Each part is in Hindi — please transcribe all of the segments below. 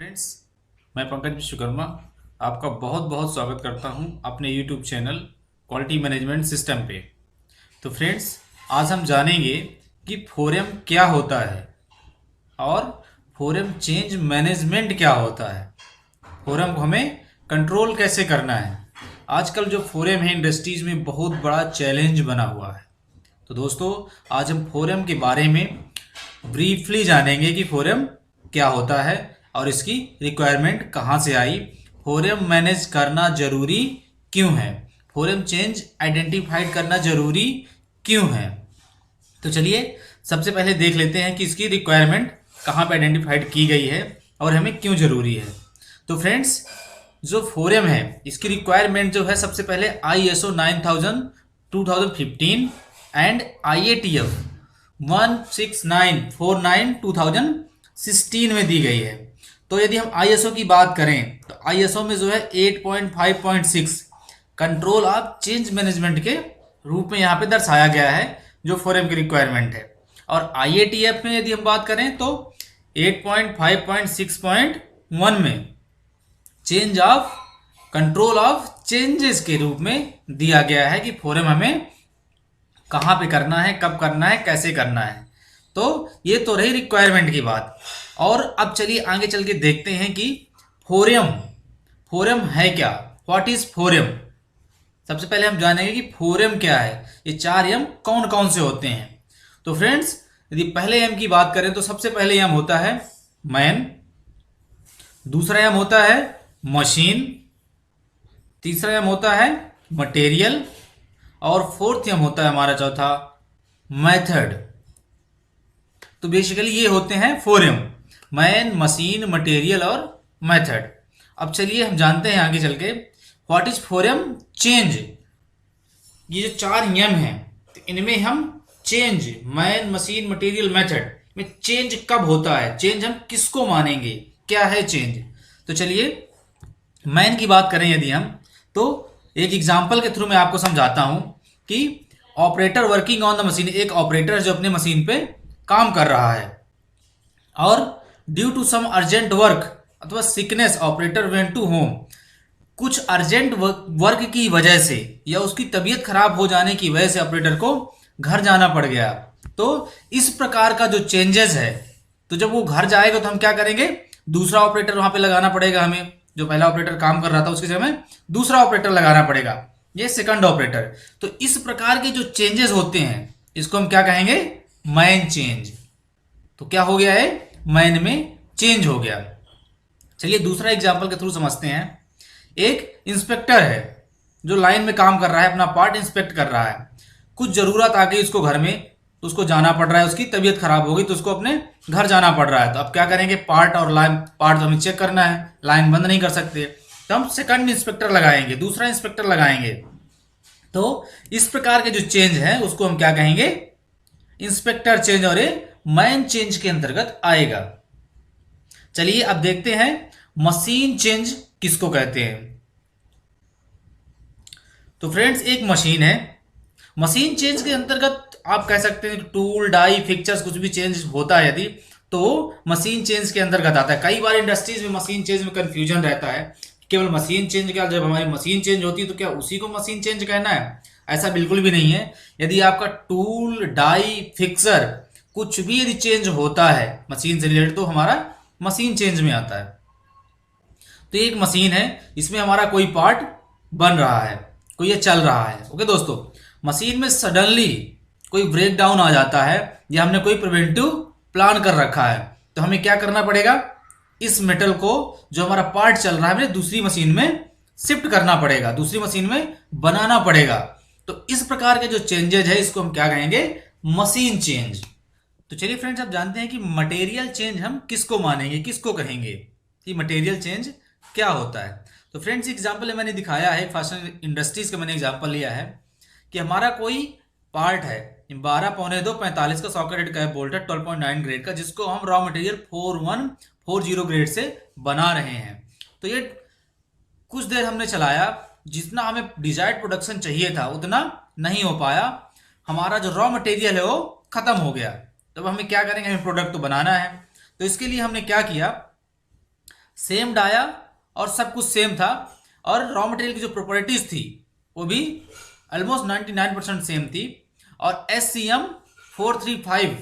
फ्रेंड्स, मैं पंकज विश्वकर्मा आपका बहुत बहुत स्वागत करता हूं अपने YouTube channel quality management system पे। तो फ्रेंड्स, आज हम जानेंगे कि फोरम क्या होता है और फोरम चेंज मैनेजमेंट क्या होता है। फोरम को हमें कंट्रोल कैसे करना है। आजकल जो फोरम है इंडस्ट्रीज में बहुत बड़ा चैलेंज बना हुआ है। तो दोस्तों, आज हम फोरम के बारे में ब्रीफली जानेंगे कि फोरम क्या होता है और इसकी रिक्वायरमेंट कहाँ से आई, फोरम मैनेज करना जरूरी क्यों है, फोरम चेंज आइडेंटिफाइड करना जरूरी क्यों है। तो चलिए सबसे पहले देख लेते हैं कि इसकी रिक्वायरमेंट कहाँ पे आइडेंटिफाइड की गई है और हमें क्यों जरूरी है। तो फ्रेंड्स, जो फोरम है इसकी रिक्वायरमेंट जो है सबसे पहले ISO 9000 2015 एंड IATF 16949 2016 में दी गई है। तो यदि हम ISO की बात करें तो ISO में जो है 8.5.6 कंट्रोल ऑफ चेंज मैनेजमेंट के रूप में यहाँ पे दर्शाया गया है जो फोरम की रिक्वायरमेंट है। और IATF में यदि हम बात करें तो 8.5.6.1 में change of control of changes के रूप में दिया गया है कि फोरम हमें कहाँ पे करना है, कब करना है, कैसे करना है। तो ये तो रही रिक्वायरमेंट की बात। और अब चलिए आगे चल के देखते हैं कि फोरम फोरम है क्या, व्हाट इज फोरम। सबसे पहले हम जानेंगे कि फोरम क्या है, ये 4 एम कौन कौन से होते हैं। तो फ्रेंड्स, यदि पहले एम की बात करें तो सबसे पहले एम होता है मैन, दूसरा एम होता है मशीन, तीसरा एम होता है मटेरियल और फोर्थ एम होता है हमारा चौथा मेथड। तो बेसिकली ये होते हैं फोरम, मैन, मशीन, मटेरियल और मेथड। अब चलिए हम जानते हैं आगे चल के व्हाट इज फोरम चेंज। ये जो 4 एम हैं तो इनमें हम change, man, machine, material, method में चेंज कब होता है, चेंज हम किसको मानेंगे, क्या है चेंज। तो चलिए मैन की बात करें यदि हम, तो एक एग्जांपल के थ्रू मैं आपको समझाता हूं कि operator working on the machine, एक ऑपरेटर जो अपने मशीन पे काम कर रहा है और due to some urgent work अथवा sickness operator went to home, कुछ अर्जेंट वर्क की वजह से या उसकी तबीयत खराब हो जाने की वजह से ऑपरेटर को घर जाना पड़ गया। तो इस प्रकार का जो चेंजेस है, तो जब वो घर जाएगा तो हम क्या करेंगे, दूसरा ऑपरेटर वहां पे लगाना पड़ेगा हमें। जो पहला ऑपरेटर काम कर रहा था उसकी जगह में दूसरा ऑपरेटर लगाना पड़ेगा, ये सेकंड ऑपरेटर। तो इस प्रकार के जो चेंजेस होते हैं इसको हम क्या कहेंगे, मैन चेंज। तो क्या हो गया है, मैन में चेंज हो गया। चलिए दूसरा एग्जांपल के थ्रू समझते हैं। एक इंस्पेक्टर है जो लाइन में काम कर रहा है, अपना पार्ट इंस्पेक्ट कर रहा है। कुछ जरूरत आ गई उसको घर में, तो उसको जाना पड़ रहा है, उसकी तबीयत खराब हो गई तो उसको अपने घर जाना पड़ रहा है। तो अब क्या करेंगे, पार्ट और लाइन, पार्ट तो हमें चेक करना है, लाइन बंद नहीं कर सकते, तो हम सेकंड इंस्पेक्टर लगाएंगे, दूसरा इंस्पेक्टर लगाएंगे। तो इस प्रकार के जो चेंज है उसको हम क्या कहेंगे, इंस्पेक्टर चेंज और ये मैन चेंज के अंतर्गत आएगा। चलिए अब देखते हैं मशीन चेंज किसको कहते हैं। तो फ्रेंड्स, एक मशीन है, मशीन चेंज के अंतर्गत आप कह सकते हैं टूल, डाई, फिक्चर्स कुछ भी चेंज होता है यदि, तो मशीन चेंज के अंतर्गत आता है। कई बार इंडस्ट्रीज में मशीन चेंज में कंफ्यूजन रहता है, केवल मशीन चेंज क्या, जब हमारी मशीन चेंज होती है तो क्या उसी को मशीन चेंज कहना है, ऐसा बिल्कुल भी नहीं है। यदि आपका टूल, डाई, फिक्सर कुछ भी यदि चेंज होता है मशीन से रिलेटेड तो हमारा मशीन चेंज में आता है। तो ये एक मशीन है, इसमें हमारा कोई पार्ट बन रहा है, कोई ये चल रहा है। ओके दोस्तों, मशीन में सडनली कोई ब्रेक डाउन आ जाता है या हमने कोई प्रिवेंटिव प्लान कर रखा है, तो हमें क्या करना पड़ेगा, इस मेटल को जो हमारा पार्ट चल रहा है हमें दूसरी मशीन में शिफ्ट करना पड़ेगा, दूसरी मशीन में बनाना पड़ेगा। तो इस प्रकार के जो चेंजेज है इसको हम क्या कहेंगे, मशीन चेंज। तो चलिए फ्रेंड्स, आप जानते हैं कि मटेरियल चेंज हम किसको मानेंगे, किसको कहेंगे, कि मटेरियल चेंज क्या होता है। तो फ्रेंड्स, एग्जाम्पल मैंने दिखाया है, फैशन इंडस्ट्रीज का मैंने एग्जाम्पल लिया है कि हमारा कोई पार्ट है 12 पौने 2 45 का सॉकेटेड का है, बोल्ट है 12.9 ग्रेड का, जिसको हम रॉ मटेरियल 4140 ग्रेड से बना रहे हैं। तो ये कुछ देर हमने चलाया, जितना हमें डिजायर्ड प्रोडक्शन चाहिए था उतना नहीं हो पाया, हमारा जो रॉ मटेरियल है वो खत्म हो गया। तब हमें क्या करेंगे, हमें प्रोडक्ट तो बनाना है। तो इसके लिए हमने क्या किया, सेम डाया और सब कुछ सेम था, और रॉ मटेरियल की जो प्रॉपर्टीज थी वो भी ऑलमोस्ट 99% सेम थी, और SCM 435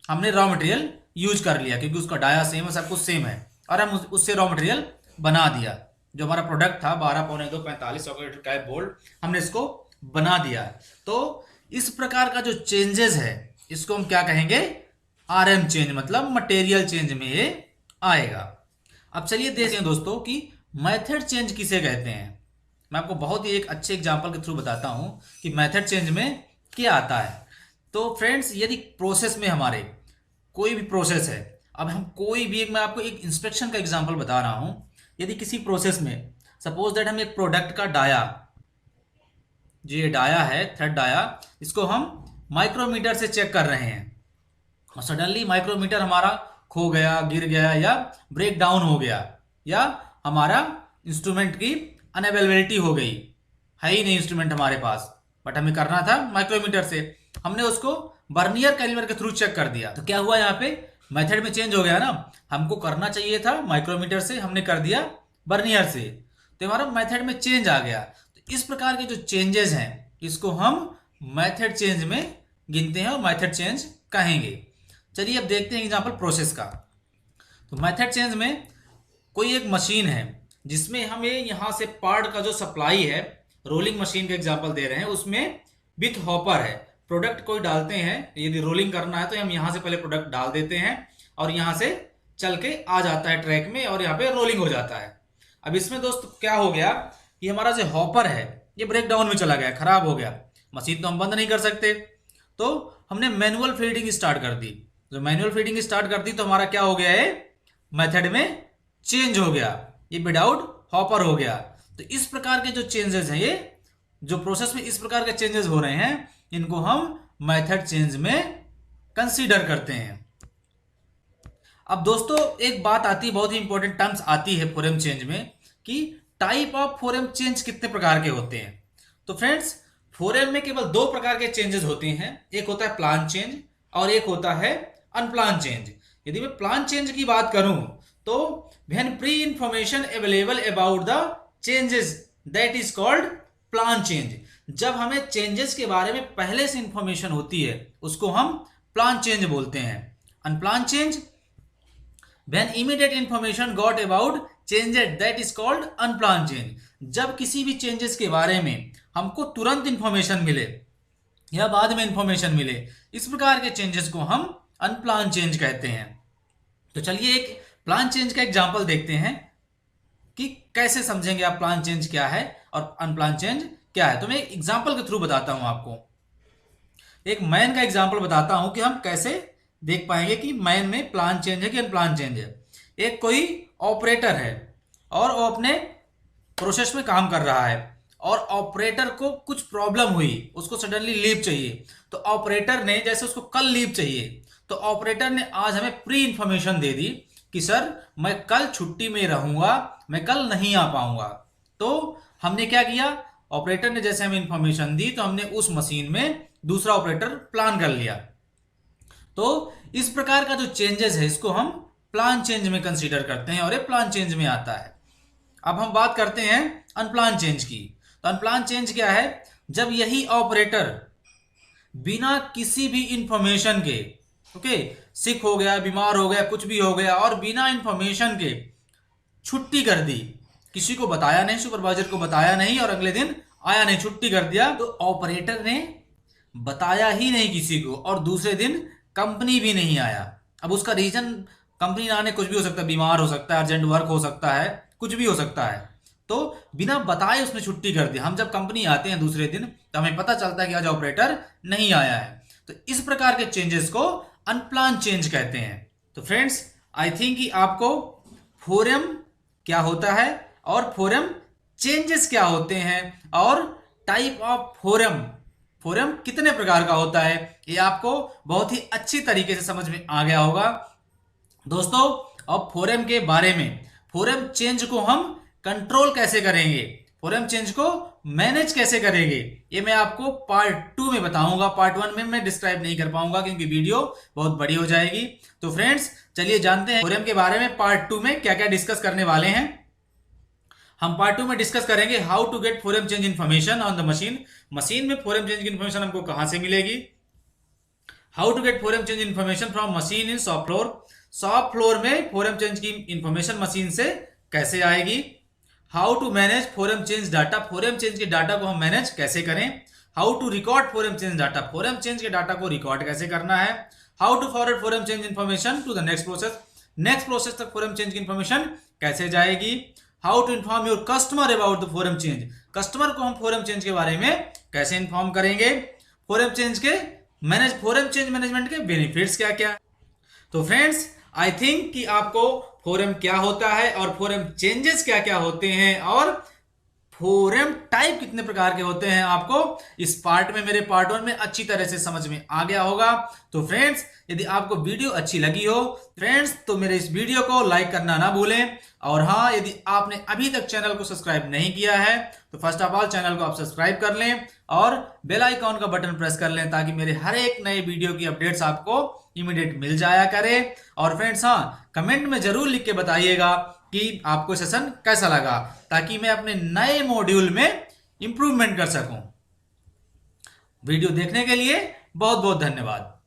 हमने रॉ मटेरियल यूज कर लिया क्योंकि उसका डाया सेम है, सब कुछ सेम है, और हम उससे रॉ मटेरियल बना दिया। जो हमारा प्रोडक्ट था 12.245 सॉकेट टाइप बोल्ट, हमने इसको बना दिया। तो इस प्रकार का जो चेंजेस है इसको हम क्या कहेंगे, RM चेंज, मतलब मटेरियल चेंज में ये आएगा। अब चलिए देखते हैं दोस्तों कि मेथड चेंज किसे कहते हैं। मैं आपको बहुत ही एक अच्छे एग्जांपल के थ्रू बताता हूं कि मेथड चेंज में क्या आता है। तो फ्रेंड्स, यदि प्रोसेस में हमारे कोई भी प्रोसेस है, अब हम कोई भी मैं आपको एक इंस्पेक्शन का एग्जांपल बता रहा हूं। यदि किसी प्रोसेस में सपोज दैट हम एक प्रोडक्ट का डाया, जो ये डाया है थ्रेड डाया, इसको हम माइक्रोमीटर से चेक कर रहे हैं, और सडनली माइक्रोमीटर हमारा खो गया, गिर गया, या ब्रेक डाउन हो गया, या हमारा इंस्ट्रूमेंट की अनअवेलेबिलिटी हो गई, है ही नहीं इंस्ट्रूमेंट हमारे पास, बट हमें करना था माइक्रोमीटर से, हमने उसको वर्नियर कैलिपर के थ्रू चेक कर दिया। तो क्या हुआ, यहाँ पे मेथड में चेंज हो गया ना, हमको करना चाहिए था माइक्रोमीटर से, हमने कर दिया वर्नियर से, तो हमारा मेथड में चेंज आ गया। तो इस प्रकार के जो चेंजेस हैं इसको हम मेथड चेंज में गिनते हैं और मेथड चेंज कहेंगे। चलिए अब देखते हैं एग्जांपल प्रोसेस का। तो मेथड चेंज में कोई एक मशीन है जिसमें हमें यहाँ से पार्ट का जो सप्लाई है, रोलिंग मशीन का एग्जांपल दे रहे हैं, उसमें विथ हॉपर है, प्रोडक्ट कोई डालते हैं, यदि रोलिंग करना है तो हम यहाँ से पहले प्रोडक्ट डाल देते हैं और यहाँ से चल के आ जाता है ट्रैक में और यहाँ पे रोलिंग हो जाता है। अब इसमें दोस्त क्या हो गया, ये हमारा जो हॉपर है ये ब्रेक डाउन में चला गया, खराब हो गया, मशीन तो हम बंद नहीं कर सकते, तो हमने मैनुअल फीडिंग स्टार्ट कर दी। जो मैनुअल फीडिंग स्टार्ट कर दी तो हमारा क्या हो गया है, मेथड में चेंज हो गया, ये विदाउट हॉपर हो गया। तो इस प्रकार के जो चेंजेस हैं, ये जो प्रोसेस में इस प्रकार के चेंजेस हो रहे हैं, इनको हम मेथड चेंज में कंसीडर करते हैं। अब दोस्तों एक बात आती है, बहुत ही इंपॉर्टेंट टर्म्स आती है फोरेम चेंज में, कि टाइप ऑफ फोरेम चेंज कितने प्रकार के होते हैं। तो फ्रेंड्स, फोरेम में केवल दो प्रकार के चेंजेस होते हैं, एक होता है प्लान चेंज और एक होता है अनप्लान चेंज। यदि मैं प्लान चेंज की बात करूं तो when pre information available about the changes that is called plan change. जब हमें चेंजेस के बारे में पहले से इंफॉर्मेशन होती है उसको हम प्लान चेंज बोलते हैं। Unplan change when immediate information got about changes that is called unplan change. जब किसी भी चेंजेस के बारे में हमको तुरंत इंफॉर्मेशन मिले या बाद में इंफॉर्मेशन मिले, इस प्रकार के चेंजेस को हम अनप्लान चेंज कहते हैं। तो चलिए एक प्लान चेंज का एग्जांपल देखते हैं कि कैसे समझेंगे आप प्लान चेंज क्या है और अनप्लान चेंज क्या है। तो मैं एक एग्जांपल के थ्रू बताता हूं आपको, एक मैन का एग्जांपल बताता हूं कि हम कैसे देख पाएंगे कि मैन में प्लान चेंज है कि अनप्लान चेंज है। एक कोई ऑपरेटर है और वो अपने प्रोसेस में काम कर रहा है और ऑपरेटर को कुछ प्रॉब्लम हुई, उसको सडनली लीव चाहिए। तो ऑपरेटर ने, जैसे उसको कल लीव चाहिए, तो ऑपरेटर ने आज हमें प्री इंफॉर्मेशन दे दी कि सर मैं कल छुट्टी में रहूंगा, मैं कल नहीं आ पाऊंगा। तो हमने क्या किया, ऑपरेटर ने जैसे हमें इंफॉर्मेशन दी तो हमने उस मशीन में दूसरा ऑपरेटर प्लान कर लिया। तो इस प्रकार का जो चेंजेस है इसको हम प्लान चेंज में कंसीडर करते हैं और ये प्लान चेंज में आता है। अब हम बात करते हैं अनप्लान चेंज की। तो अनप्लान चेंज क्या है, जब यही ऑपरेटर बिना किसी भी इंफॉर्मेशन के, ओके, सिक हो गया, बीमार हो गया, कुछ भी हो गया और बिना इंफॉर्मेशन के छुट्टी कर दी, किसी को बताया नहीं, सुपरवाइजर को बताया नहीं और अगले दिन आया नहीं, छुट्टी कर दिया। तो ऑपरेटर ने बताया ही नहीं किसी को और दूसरे दिन कंपनी भी नहीं आया। अब उसका रीजन कंपनी ना आने कुछ भी हो सकता है, बीमार हो सकता है, अर्जेंट वर्क हो सकता है, कुछ भी हो सकता है। तो बिना बताए उसने छुट्टी कर दी। हम जब कंपनी आते हैं दूसरे दिन तो हमें पता चलता है कि आज ऑपरेटर नहीं आया है। तो इस प्रकार के चेंजेस को अनप्लान चेंज कहते हैं। तो फ्रेंड्स, आई थिंक कि आपको फोरम क्या होता है और फोरम चेंजेस क्या होते हैं और टाइप ऑफ फोरम कितने प्रकार का होता है, ये आपको बहुत ही अच्छी तरीके से समझ में आ गया होगा। दोस्तों, अब फोरम के बारे में, फोरम चेंज को हम कंट्रोल कैसे करेंगे, फोरम चेंज को मैनेज कैसे करेंगे ये मैं आपको पार्ट 2 में बताऊंगा। पार्ट 1 में मैं डिस्क्राइब नहीं कर पाऊंगा क्योंकि वीडियो बहुत बड़ी हो जाएगी। तो फ्रेंड्स चलिए जानते हैं थ्योरम के बारे में पार्ट 2 में क्या क्या डिस्कस करने वाले हैं। हम पार्ट 2 में डिस्कस करेंगे how to get theorem change information on the machine. Machine में थ्योरम चेंज की इन्फॉर्मेशन हमको कहां से मिलेगी। How to get theorem change information from machine in shop floor. Shop floor में थ्योरम चेंज की इन्फॉर्मेशन मशीन से कैसे आएगी। How to manage theorem change data. Theorem change के डाटा को हम मैनेज कैसे करें। How to record theorem change data. Theorem change के डाटा को रिकॉर्ड कैसे करना है। How to forward theorem change information to the next process. Next process तक थ्योरम चेंज की इन्फॉर्मेशन कैसे जाएगी। How to inform your customer about the theorem change. Customer को हम थ्योरम चेंज के बारे में कैसे इन्फॉर्म करेंगे। थ्योरम चेंज के थ्योरम चेंज मैनेजमेंट के बेनिफिट्स क्या क्या। तो फ्रेंड्स आई थिंक कि आपको थ्योरम क्या होता है और थ्योरम चेंजेस क्या क्या होते हैं और थ्योरम टाइप कितने प्रकार के होते हैं आपको इस पार्ट में, मेरे पार्ट 1 में अच्छी तरह से समझ में आ गया होगा। तो फ्रेंड्स यदि आपको वीडियो अच्छी लगी हो फ्रेंड्स तो मेरे इस वीडियो को लाइक करना ना भूलें। और हाँ, यदि आपने अभी तक चैनल को सब्सक्राइब नहीं किया है तो फर्स्ट ऑफ ऑल चैनल को आप सब्सक्राइब कर लें और बेल आइकॉन का बटन प्रेस कर लें ताकि मेरे हर एक नए वीडियो की अपडेट्स आपको इमीडिएट मिल जाया करे। और फ्रेंड्स हाँ, कमेंट में जरूर लिख के बताइएगा कि आपको सेशन कैसा लगा ताकि मैं अपने नए मॉड्यूल में इंप्रूवमेंट कर सकूं। वीडियो देखने के लिए बहुत बहुत धन्यवाद।